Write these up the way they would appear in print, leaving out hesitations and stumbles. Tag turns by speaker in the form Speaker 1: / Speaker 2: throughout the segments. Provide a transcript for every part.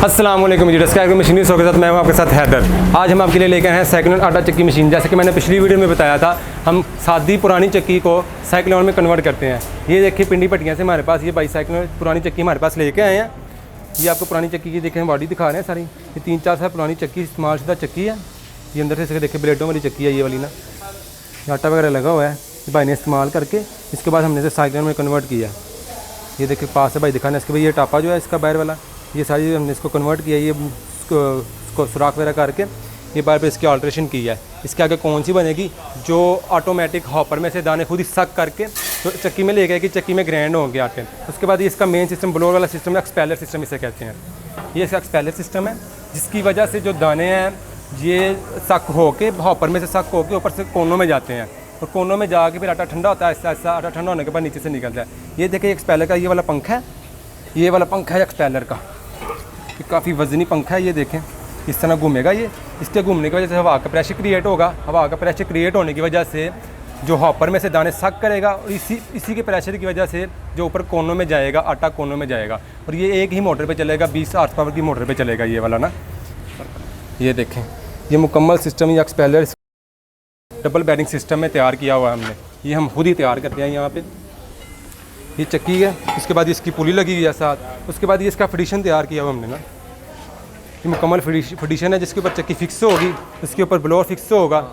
Speaker 1: अस्सलाम वालेकुम जी, डेस्क मशीनी शो के साथ मैं हूं आपके साथ हैदर। आज हम आपके लिए लेकर आए हैं साइक्लोन आटा चक्की मशीन। जैसे कि मैंने पिछली वीडियो में बताया था, हम सादी पुरानी चक्की को साइक्लोन में कन्वर्ट करते हैं। ये देखिए पिंडी पट्टियाँ से हमारे पास ये बाई साइक्लोन पुरानी चक्की हमारे पास लेके आए हैं। ये आपको पुरानी चक्की की देखें बॉडी दिखा रहे हैं सारी। ये 3-4 साल पुरानी चक्की इस्तेमाल शुदा चक्की है। ये अंदर से देखिए ब्लेडों वाली चक्की है ये वाली ना, आटा वगैरह लगा हुआ है। भाई ने इस्तेमाल करके इसके बाद हमने इसे साइक्लोन में कन्वर्ट किया। ये देखिए पास से भाई दिखाना इसके भाई ये टापा जो है इसका बाहर वाला, ये सारी हमने इसको कन्वर्ट किया। ये इसको सुराख वगैरह करके ये बार पे इसकी ऑल्ट्रेशन की है। इसके आगे कौन सी बनेगी जो ऑटोमेटिक हॉपर में से दाने खुद ही सक करके तो चक्की में ले गए कि चक्की में ग्राइंड होंगे आटे। उसके बाद ये इसका मेन सिस्टम ब्लोअर वाला सिस्टम है, एक्सपेलर सिस्टम इसे कहते हैं। ये इसका एक्सपेलर सिस्टम है जिसकी वजह से जो दाने हैं ये सक होके हॉपर में से सक होके ऊपर से कोनों में जाते हैं और कोनों में जाके फिर आटा ठंडा होता है। ऐसा ऐसा आटा ठंडा होने के बाद नीचे से निकलता है। ये देखिए एक्सपेलर का ये वाला पंखा है, ये वाला पंखा है एक्सपेलर का। ये काफ़ी वज़नी पंखा है। ये देखें इस तरह घूमेगा। ये इसके घूमने की वजह से हवा का प्रेशर क्रिएट होगा। हवा का प्रेशर क्रिएट होने की वजह से जो हॉपर में से दाने सक करेगा और इसी के प्रेशर की वजह से जो ऊपर कोनों में जाएगा आटा कोनों में जाएगा। और ये एक ही मोटर पे चलेगा, 20 हॉर्स पावर की मोटर पे चलेगा ये वाला ना। ये देखें ये मुकम्मल सिस्टम ये एक्सपेलर डबल बैरिंग सिस्टम में तैयार किया हुआ है हमने। ये हम खुद ही तैयार करते हैं यहाँ पे। ये चक्की है, उसके बाद इसकी पुली लगी हुई है साथ। उसके बाद ये इसका फिडिशन तैयार किया हुआ हमने ना। ये मुकम्मल फिडिशन है जिसके ऊपर चक्की फिक्स होगी, इसके ऊपर ब्लोअर फिक्स होगा।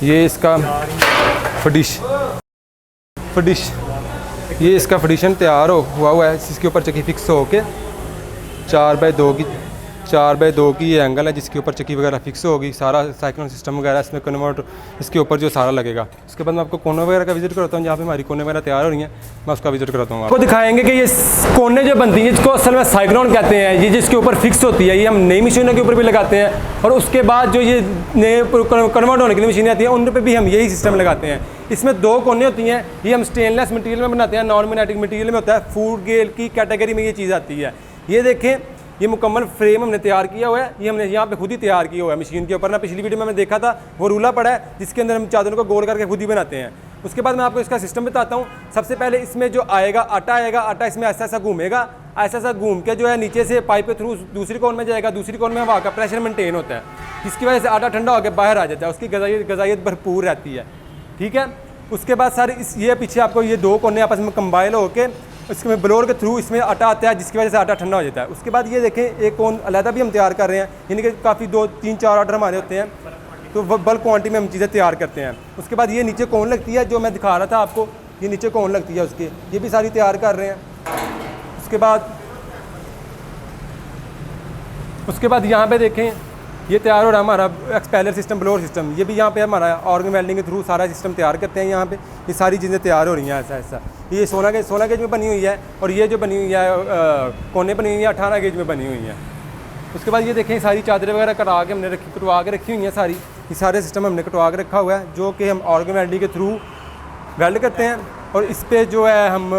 Speaker 1: ये इसका फिडिश ये इसका फिडिशन तैयार हुआ है जिसके ऊपर चक्की फिक्स हो के 4x2 की ये एंगल है जिसके ऊपर चक्की वगैरह फिक्स होगी। सारा साइक्लोन सिस्टम वगैरह इसमें कन्वर्ट इसके ऊपर जो सारा लगेगा। उसके बाद मैं आपको कोने वगैरह का विजिट कराता हूँ जहाँ पे हमारी कोने वगैरह तैयार हो रही हैं, मैं उसका विजिट कराता हूँ। आपको दिखाएंगे कि ये कोने जो बनती है जिसको असल में साइक्लोन कहते हैं, ये जिसके ऊपर फिक्स होती है, ये हम नई मशीनों के ऊपर भी लगाते हैं। और उसके बाद जो ये नए कन्वर्ट होने की मशीनें आती हैं उन पर भी हम यही सिस्टम लगाते हैं। इसमें 2 कोने होती हैं। ये हम स्टेनलेस मटेरियल में बनाते हैं, नॉन मैग्नेटिक मटेरियल में होता है। फूड ग्रेड की कैटेगरी में ये चीज़ आती है। ये देखें ये मुकम्मल फ्रेम हमने तैयार किया हुआ है। ये हमने यहाँ पे खुद ही तैयार किया हुआ है मशीन के ऊपर ना। पिछली वीडियो में मैंने देखा था वो रूला पड़ा है जिसके अंदर हम चादरों को गोल करके खुद ही बनाते हैं। उसके बाद मैं आपको इसका सिस्टम बताता हूँ। सबसे पहले इसमें जो आएगा आटा इसमें ऐसा ऐसा घूमेगा। ऐसा घूम के जो है नीचे से पाइप के थ्रू दूसरी कोन में जाएगा। दूसरी कोन में हवा का प्रेशर मेंटेन होता है जिसकी वजह से आटा ठंडा होकर बाहर आ जाता है। उसकी गजाइत भरपूर रहती है। ठीक है, उसके बाद सारी ये पीछे आपको ये 2 कोने आपस में कंबाइन होकर इसमें ब्लोअर के थ्रू इसमें आटा आता है जिसकी वजह से आटा ठंडा हो जाता है। उसके बाद ये देखें एक कोन अलहदा भी हम तैयार कर रहे हैं, यानी कि काफ़ी 2-3-4 ऑर्डर हमारे होते हैं तो बल्क क्वांटिटी में हम चीज़ें तैयार करते हैं। उसके बाद ये नीचे कोन लगती है जो मैं दिखा रहा था आपको, ये नीचे कोन लगती है उसके, ये भी सारी तैयार कर रहे हैं। उसके बाद यहाँ पे देखें ये तैयार हो रहा है हमारा एक्सपेलर सिस्टम ब्लोअर सिस्टम। ये भी यहाँ पे हमारा ऑर्गन वेल्डिंग के थ्रू सारा सिस्टम तैयार करते हैं। यहाँ पे ये सारी चीज़ें तैयार हो रही हैं ऐसा। ये 16 गेज में बनी हुई है और ये जो बनी हुई है कोने बनी हुई है 18 गेज में बनी हुई है। उसके बाद ये देखें सारी चादरें वगैरह कटवा के रखी हुई हैं सारी। ये सारे सिस्टम हमने कटवा के रखा हुआ है जो कि हम ऑर्गन वेल्डिंग के थ्रू वेल्ड करते हैं। और इस पर जो है हम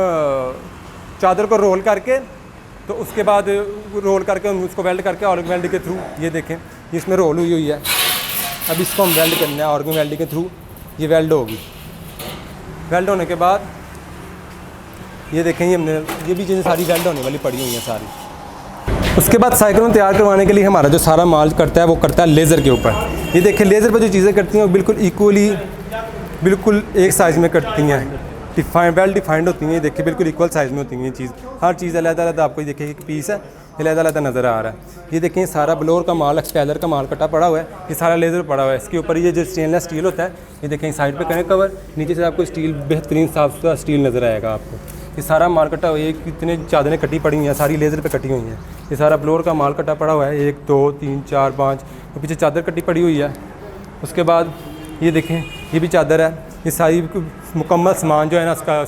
Speaker 1: चादर को रोल करके तो उसके बाद रोल करके हम उसको वेल्ड करके ऑर्गन वेल्डिंग के थ्रू ये देखें ये इसमें रोल हुई है। अब इसको हम वेल्ड करना है ऑर्गन वेल्डिंग के थ्रू। ये वेल्ड होगी। वेल्ड होने के बाद ये देखें ये भी चीज़ें सारी वेल्ड होने वाली पड़ी हुई हैं सारी। उसके बाद साइक्लोन तैयार करवाने के लिए हमारा जो सारा माल करता है वो करता है लेज़र के ऊपर। ये देखें लेज़र पर जो चीज़ें करती हैं वो बिल्कुल इक्वली बिल्कुल एक साइज़ में करती हैं, वेल डिफाइंड होती हैं। ये देखिए बिल्कुल इक्वल साइज़ में होती हैं ये चीज़। हर चीज़ अलग-अलग आपको देखिए एक पीस है ये अलग-अलग नज़र आ रहा है। ये देखें सारा ब्लोअर का माल एक्सपेलर का माल कटा पड़ा हुआ है। ये सारा लेज़र पड़ा हुआ है। इसके ऊपर ये जो स्टेनलेस स्टील होता है ये देखें साइड पे करें कवर, नीचे से आपको स्टील बेहतरीन साफ सुथरा स्टील नज़र आएगा आपको। ये सारा माल कटा हुआ है। ये कितने चादरें कटी पड़ी हुई हैं सारी लेज़र पे कटी हुई हैं। ये सारा ब्लोअर का माल कटा पड़ा हुआ है 1 2 3 4 5 और पीछे चादर कटी पड़ी हुई है। उसके बाद ये देखें ये भी चादर है। ये सारी मुकम्मल सामान जो है ना उसका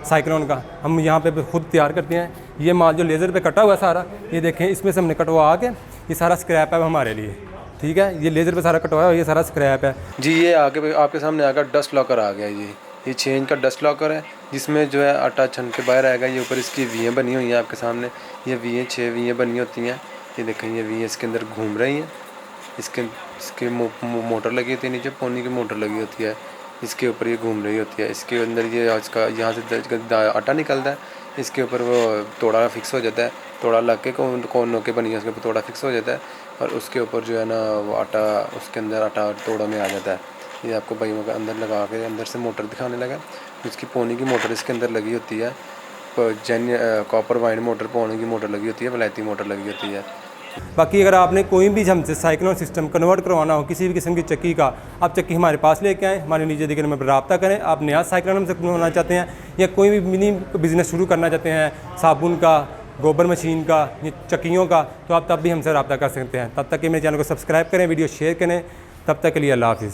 Speaker 1: साइक्लोन का हम यहाँ पे खुद तैयार करते हैं। ये माल जो लेज़र पे कटा हुआ है सारा ये देखें इसमें से हमने कटवा के ये सारा स्क्रैप है हमारे लिए। ठीक है, ये लेज़र पे सारा कटवाया हुआ ये सारा स्क्रैप है जी। ये आगे आपके सामने आकर डस्ट लॉकर आ गया। ये 6 इंच का डस्ट लॉकर है जिसमें जो है आटा छन के बाहर आएगा। ये ऊपर इसकी वीएं बनी हुई हैं आपके सामने। ये वीएं 6 वीएं बनी होती हैं। ये देखें ये वीएं इसके अंदर घूम रही हैं। इसके मोटर लगी होती है नीचे, पौनी की मोटर लगी होती है।
Speaker 2: इसके ऊपर ये घूम रही होती है। इसके अंदर ये इसका यहाँ से आटा निकलता है, इसके ऊपर वो तोड़ा फिक्स हो जाता है, तोड़ा लग के कौन नोके बनी है उसके ऊपर तोड़ा फिक्स हो जाता है और उसके ऊपर जो है ना वो आटा उसके अंदर आटा तोड़ा में आ जाता है। ये आपको भाई के अंदर लगा के अंदर से मोटर दिखाने लगा। इसकी पौनी की मोटर इसके अंदर लगी होती है, कॉपर वाइन मोटर पौनी की मोटर लगी होती है, वलैती मोटर लगी होती है।
Speaker 1: बाकी अगर आपने कोई भी हमसे साइक्लोन सिस्टम कन्वर्ट करवाना हो किसी भी किस्म की चक्की का, आप चक्की हमारे पास लेके आएँ, हमारे नीचे दिखे नंबर पर रब्ता करें। आप नया साइक्लोन हमसे बनवाना चाहते हैं या कोई भी मिनी बिज़नेस शुरू करना चाहते हैं, साबुन का, गोबर मशीन का, या चक्कियों का, तो आप तब भी हमसे रब्ता कर सकते हैं। तब तक कि मेरे चैनल को सब्सक्राइब करें, वीडियो शेयर करें। तब तक के लिए अल्लाह हाफ़िज़।